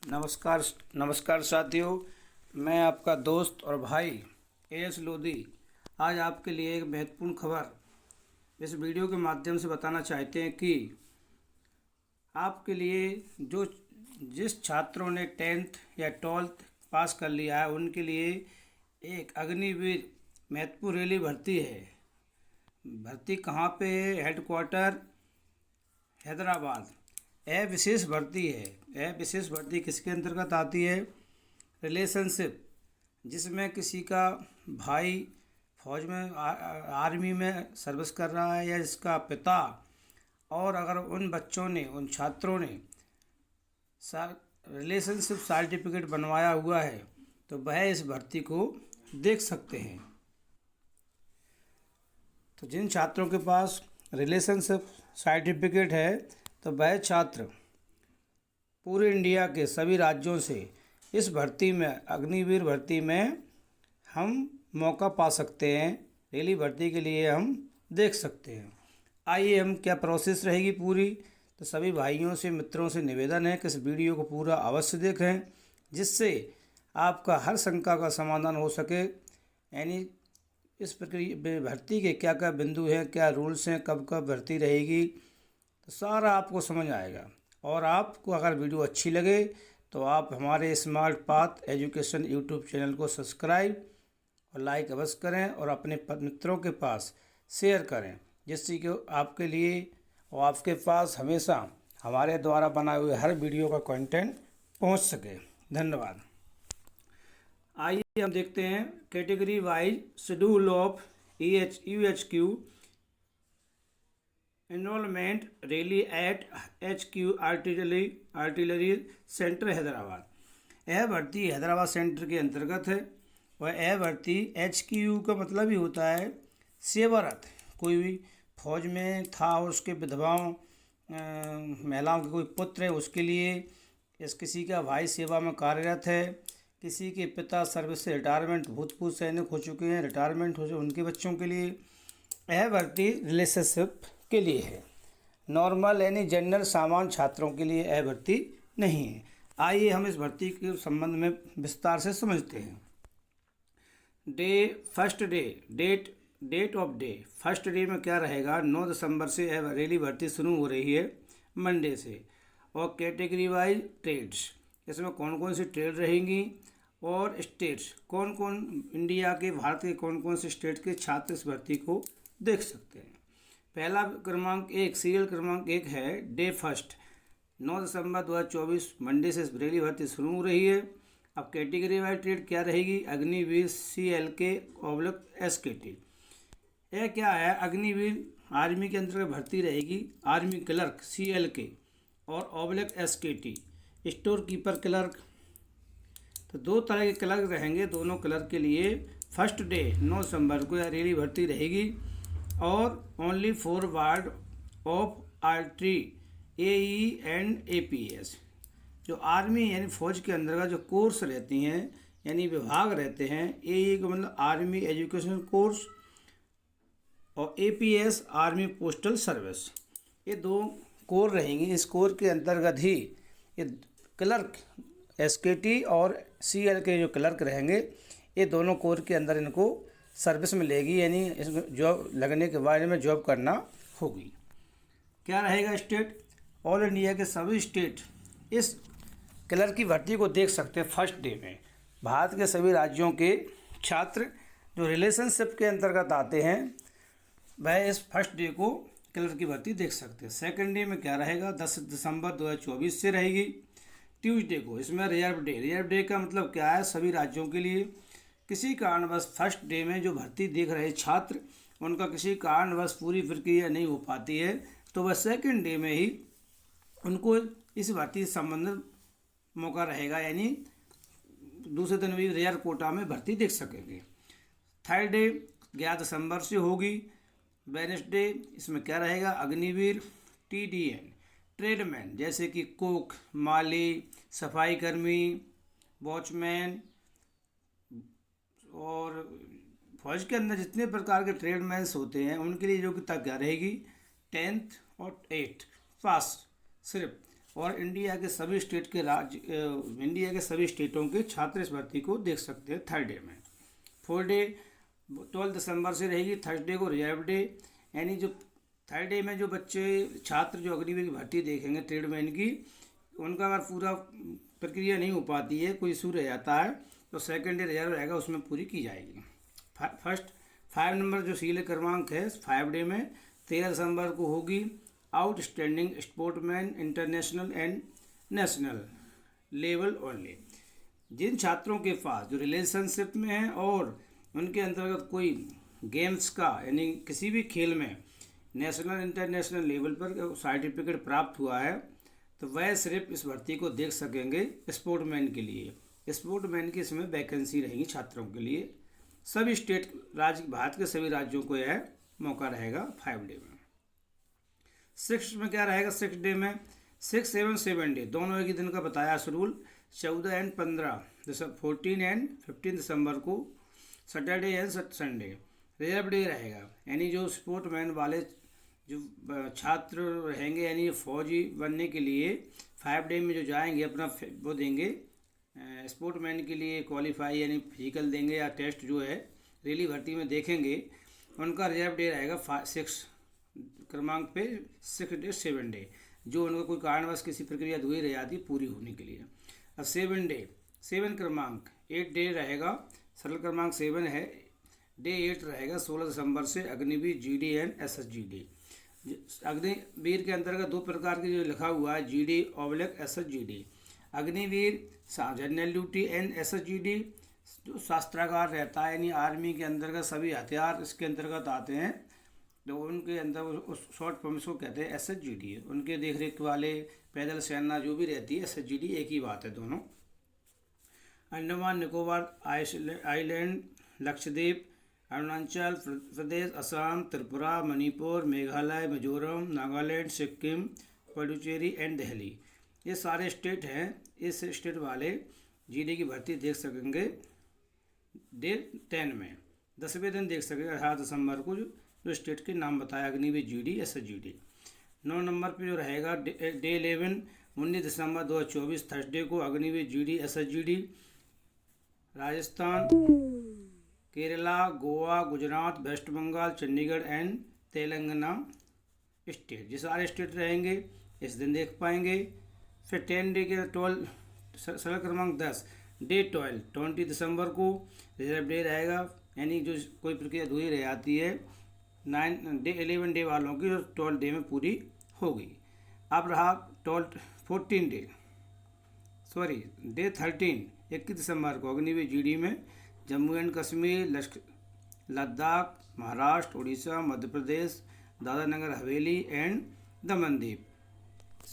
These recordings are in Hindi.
नमस्कार। नमस्कार साथियों, मैं आपका दोस्त और भाई एस लोधी आज आपके लिए एक महत्वपूर्ण खबर इस वीडियो के माध्यम से बताना चाहते हैं कि आपके लिए जिस छात्रों ने 10th या 12th पास कर लिया है उनके लिए एक अग्निवीर महत्वपूर्ण रैली भर्ती है। भर्ती कहाँ पे है? हेडक्वार्टर हैदराबाद। यह विशेष भर्ती है। यह विशेष भर्ती किसके अंतर्गत आती है? रिलेशनशिप, जिसमें किसी का भाई फौज में आर्मी में सर्विस कर रहा है या इसका पिता, और अगर उन बच्चों ने, उन छात्रों ने रिलेशनशिप सर्टिफिकेट बनवाया हुआ है तो वह इस भर्ती को देख सकते हैं। तो जिन छात्रों के पास रिलेशनशिप सर्टिफिकेट है तो वह छात्र पूरे इंडिया के सभी राज्यों से इस भर्ती में, अग्निवीर भर्ती में हम मौका पा सकते हैं। रैली भर्ती के लिए हम देख सकते हैं। आइए हम क्या प्रोसेस रहेगी पूरी, तो सभी भाइयों से, मित्रों से निवेदन है कि इस वीडियो को पूरा अवश्य देखें, जिससे आपका हर शंका का समाधान हो सके। यानी इस प्रक्रिया भर्ती के क्या क्या बिंदु हैं, क्या रूल्स हैं, कब कब भर्ती रहेगी, तो सारा आपको समझ आएगा। और आपको अगर वीडियो अच्छी लगे तो आप हमारे smart path education YouTube channel को सब्सक्राइब और लाइक अवश्य करें और अपने मित्रों के पास शेयर करें, जिससे कि आपके लिए और आपके पास हमेशा हमारे द्वारा बनाए हुए हर वीडियो का कंटेंट पहुंच सके। धन्यवाद। आइए हम देखते हैं category wise schedule of UHQ enrolment rally at HQ artillery centre Hyderabad. यह भर्ती हैदराबाद सेंटर के अंतर्गत है और यह भर्ती HQ का मतलब ही होता है सेवारत। कोई भी फौज में था और उसके विधवाओं, महिलाओं के कोई पुत्र है उसके लिए, किसी का भाई सेवा में कार्यरत है, किसी के पिता सर्विस से रिटायरमेंट, भूतपूर्व सैनिक हो चुके हैं, रिटायरमेंट हो चुके उनके बच्चों के लिए यह भर्ती रिलेशनशिप के लिए है। नॉर्मल यानी जनरल सामान्य छात्रों के लिए यह भर्ती नहीं है। आइए हम इस भर्ती के संबंध में विस्तार से समझते हैं। Date of day first day में क्या रहेगा? 9 दिसंबर से यह रैली भर्ती शुरू हो रही है, मंडे से। और कैटेगरी वाइज ट्रेड्स, इसमें कौन कौन सी ट्रेड रहेंगी और स्टेट्स, कौन कौन इंडिया के, भारत के कौन कौन से स्टेट के छात्र इस भर्ती को देख सकते हैं। पहला क्रमांक 1, सीरियल क्रमांक 1 है डे फर्स्ट। 9 दिसंबर 2024 मंडे से रैली भर्ती शुरू हो रही है। अब कैटेगरी वाइज ट्रेड क्या रहेगी? अग्निवीर CLK/SKT। यह क्या है? अग्निवीर आर्मी के अंतर्गत भर्ती रहेगी। आर्मी क्लर्क CLK और SKT स्टोर कीपर क्लर्क। तो दो तरह के क्लर्क रहेंगे। दोनों क्लर्क के लिए फर्स्ट डे 9 दिसंबर को यह रैली भर्ती रहेगी। और only for ward of artery AE and APS, जो आर्मी यानी फौज के अंदर जो कोर्स रहती हैं, यानी विभाग रहते हैं। AE का मतलब आर्मी एजुकेशन कोर्स और APS आर्मी पोस्टल सर्विस, ये दो कोर रहेंगी। इस कोर के अंतर्गत ही ये क्लर्क SKT और CLK जो क्लर्क रहेंगे, ये दोनों कोर के अंदर इनको सर्विस मिलेगी, यानी इसमें जॉब लगने के बाद में जॉब करना होगी। क्या रहेगा? स्टेट, ऑल इंडिया के सभी स्टेट इस क्लर्क की भर्ती को देख सकते हैं फर्स्ट डे में। भारत के सभी राज्यों के छात्र जो रिलेशनशिप के अंतर्गत आते हैं वह इस फर्स्ट डे को क्लर्क की भर्ती देख सकते हैं। सेकंड डे में क्या रहेगा? 10 दिसंबर 2024 से रहेगी, ट्यूसडे को। इसमें रिजर्व डे का मतलब क्या है? सभी राज्यों के लिए किसी कारणवश फर्स्ट डे में जो भर्ती देख रहे छात्र, उनका किसी कारणवश पूरी प्रक्रिया नहीं हो पाती है तो वह सेकंड डे में ही उनको इस भर्ती से संबंधित मौका रहेगा, यानी दूसरे दिन भी रिजर्व कोटा में भर्ती देख सकेंगे। थर्ड डे 11 दिसंबर से होगी, वेडनेसडे। इसमें क्या रहेगा? अग्निवीर TDN ट्रेडमैन, जैसे कि कुक, माली, सफाई कर्मी, वॉचमैन, और फौज के अंदर जितने प्रकार के ट्रेडमैन्स होते हैं उनके लिए योग्यता क्या रहेगी? 10th और 8th पास सिर्फ। और इंडिया के सभी स्टेटों के छात्र इस भर्ती को देख सकते हैं। थर्ड डे में 4 डे 12 दिसंबर से रहेगी। थर्सडे को रिजर्व डे, यानी जो थर्ड डे में जो बच्चे छात्र जो अग्निवीर की भर्ती देखेंगे ट्रेडमैन की, उनका अगर पूरा प्रक्रिया नहीं हो पाती है, कोई इशू रह जाता है, तो सेकंड डे रिजर्व रहेगा, उसमें पूरी की जाएगी। फर्स्ट 5 नंबर जो सीरियल क्रमांक है 5 डे में 13 दिसंबर को होगी। Outstanding sportsman international and national level only. जिन छात्रों के पास जो रिलेशनशिप में हैं और उनके अंतर्गत कोई गेम्स का यानी किसी भी खेल में नेशनल इंटरनेशनल लेवल पर सर्टिफिकेट प्राप्त हुआ है, तो वह सिर्फ इस भर्ती को देख सकेंगे। स्पोर्टमैन के लिए स्पोर्टमैन की इसमें वैकेंसी रहेगी छात्रों के लिए। सभी स्टेट राज्य भारत के सभी राज्यों को यह मौका रहेगा 5 डे में। 6 में क्या रहेगा? 6 डे में 6 एवं 7 डे दोनों एक ही दिन का बताया शेड्यूल। 14 एंड 15 14 एंड 15 दिसंबर को Saturday and Sunday reserve day रहेगा, यानी जो स्पोर्टमैन वाले जो छात्र रहेंगे यानी फौजी बनने के लिए 5 डे में जो जाएंगे अपना वो देंगे स्पोर्टमैन के लिए क्वालिफाई, यानी फिजिकल देंगे या टेस्ट जो है रेली भर्ती में देखेंगे, उनका रिजर्व डे रहेगा 6 क्रमांक पे 6 डे 7 डे, जो उनका कोई कारणवश किसी प्रक्रिया अधूरी रह जाती पूरी होने के लिए। अब 7 डे 7 क्रमांक 8 डे रहेगा, सरल क्रमांक 7 है। डे 8 रहेगा 16 दिसंबर से Agniveer GD and SSGD। Agniveer के अंतर्गत 2 प्रकार के जो लिखा हुआ है GD/SSGD। Agniveer general duty and SSGD जो शास्त्रागार रहता है, यानी आर्मी के अंतर्गत सभी हथियार इसके अंतर्गत आते हैं, तो उनके अंदर उस शॉर्ट फॉर्म इसको कहते हैं SSGD। उनके देख रेख वाले पैदल सेना जो भी रहती है SSGD एक ही बात है दोनों। अंडमान निकोबार आइलैंड, लक्षद्वीप, अरुणाचल प्रदेश, असम, त्रिपुरा, मणिपुर, मेघालय, मिजोरम, नागालैंड, सिक्किम, पुडुचेरी एंड दिल्ली, ये सारे स्टेट हैं। इस स्टेट वाले GD की भर्ती देख सकेंगे डे 10 में। 10वें दिन देख सकेंगे 18 दिसंबर को जो स्टेट के नाम बताया अग्निवीर GD SSGD। 9 नंबर पे जो रहेगा डे 11 19 दिसंबर 2024 थर्सडे को Agniveer GD SSGD। Rajasthan, Kerala, Goa, Gujarat, West Bengal, Chandigarh and Telangana state, ये सारे स्टेट रहेंगे, इस दिन देख पाएंगे। फिर 10 डे के 12 सरल क्रमांक 10 डे 12 20 दिसंबर को रिजर्व डे रहेगा, यानी जो कोई प्रक्रिया अधूरी रह जाती है 11 डे वालों की 12 डे में पूरी होगी। अब रहा 14 डे डे 13 21 दिसंबर को अग्निवीर GD में जम्मू एंड कश्मीर, लद्दाख, महाराष्ट्र, उड़ीसा, मध्य प्रदेश, दादरा नगर हवेली एंड दमन द्वीप,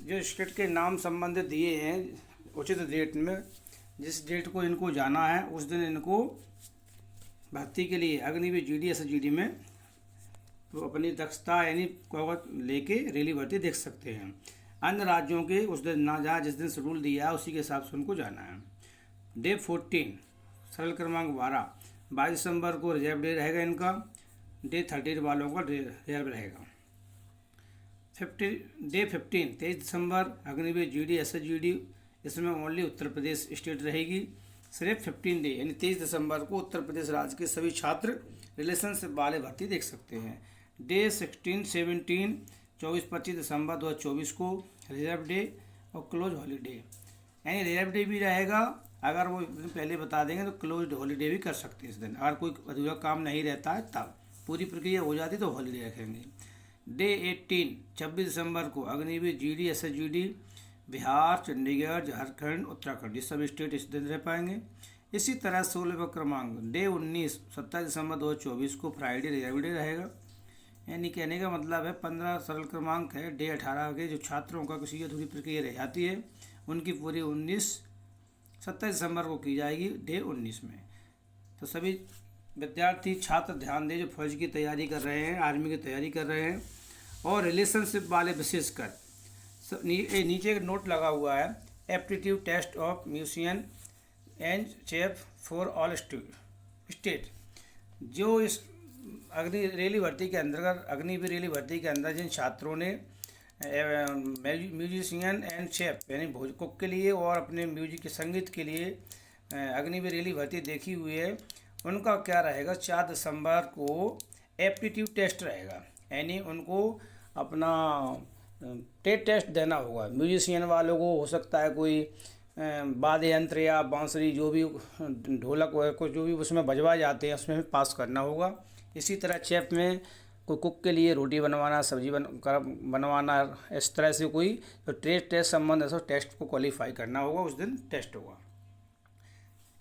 जो स्टेट के नाम संबंधित दिए हैं उचित डेट में, जिस डेट को इनको जाना है उस दिन इनको भर्ती के लिए अग्निवीर GD SSGD में तो अपनी दक्षता यानी कागज लेके रेली भर्ती देख सकते हैं। अन्य राज्यों के उस दिन ना जहाँ जिस दिन शेड्यूल दिया है उसी के हिसाब से उनको जाना है। डे 14 सरल क्रमांक 12 22 दिसंबर को रिजर्व डे रहेगा इनका। डे 13 वालों का रिजर्व रहेगा। डे 15 23 दिसंबर अग्निवीर GD SSGD, इसमें ओनली उत्तर प्रदेश स्टेट रहेगी। सिर्फ 15 डे यानी 23 दिसंबर को उत्तर प्रदेश राज्य के सभी छात्र रिलेशनशिप वाले भर्ती देख सकते हैं। डे 16 17 24-25 दिसंबर 2024 को रिजर्व डे और क्लोज हॉलीडे, यानी रिजर्व डे भी रहेगा, अगर वो पहले बता देंगे तो क्लोज हॉलीडे भी कर सकते हैं इस दिन। अगर कोई अधूरा काम नहीं रहता है तब पूरी प्रक्रिया हो जाती तो हॉलीडे रखेंगे। डे 18 26 दिसंबर को अग्निवीर GD SSGD बिहार, चंडीगढ़, झारखंड, उत्तराखंड, ये सभी स्टेट इस दिन रह पाएंगे। इसी तरह 16वां क्रमांक डे 19 27 दिसंबर 2024 को फ्राइडे रिजर्व डे रहेगा, यानी कहने का मतलब है 15 सरल क्रमांक है। डे 18 के जो छात्रों का किसी अधूरी प्रक्रिया रह जाती है उनकी पूरी 27 दिसंबर को की जाएगी डे 19 में। तो सभी विद्यार्थी छात्र ध्यान दें जो फौज की तैयारी कर रहे हैं, आर्मी की तैयारी कर रहे हैं और रिलेशनशिप वाले विशेषकर नीचे एक नोट लगा हुआ है aptitude test of musician and chef for all state. जो इस अग्निवीर रेली भर्ती के अंदर जिन छात्रों ने म्यूजिशियन एंड शेफ यानी भोज कुक के लिए और अपने म्यूजिक के संगीत के लिए अग्निवीर रेली भर्ती देखी हुई है। उनका क्या रहेगा, 4 दिसंबर को एप्टीट्यूड टेस्ट रहेगा, यानी उनको अपना ट्रेड टेस्ट देना होगा। म्यूजिशियन वालों को हो सकता है कोई वाद्य यंत्र या बांसुरी जो भी ढोलक को जो भी उसमें बजवाए जाते हैं उसमें भी पास करना होगा। इसी तरह शेफ में कोई कुक के लिए रोटी बनवाना, सब्जी बनवाना, इस तरह से कोई तो ट्रेड टेस्ट संबंध ऐसा टेस्ट को क्वालिफाई करना होगा, उस दिन टेस्ट होगा।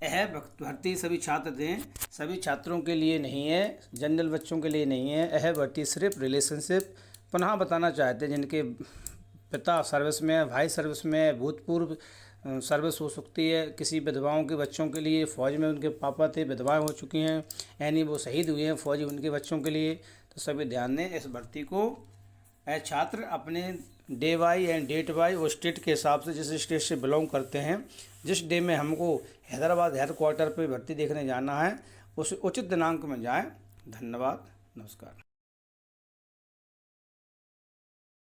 यह भर्ती सभी छात्र दें, सभी छात्रों के लिए नहीं है, जनरल बच्चों के लिए नहीं है। यह भर्ती सिर्फ रिलेशनशिप पुनः बताना चाहते हैं जिनके पिता सर्विस में, भाई सर्विस में, भूतपूर्व सर्विस हो सकती है। किसी विधवाओं के बच्चों के लिए, फ़ौज में उनके पापा थे, विधवाएं हो चुकी हैं यानी वो शहीद हुए हैं फौजी, उनके बच्चों के लिए, तो सभी ध्यान दें इस भर्ती को। छात्र अपने day wise and date wise और स्टेट के हिसाब से जिस स्टेट से बिलोंग करते हैं, जिस डे में हमको हैदराबाद हेडक्वार्टर पर भर्ती देखने जाना है उस उचित दिनांक में जाएँ। धन्यवाद, नमस्कार।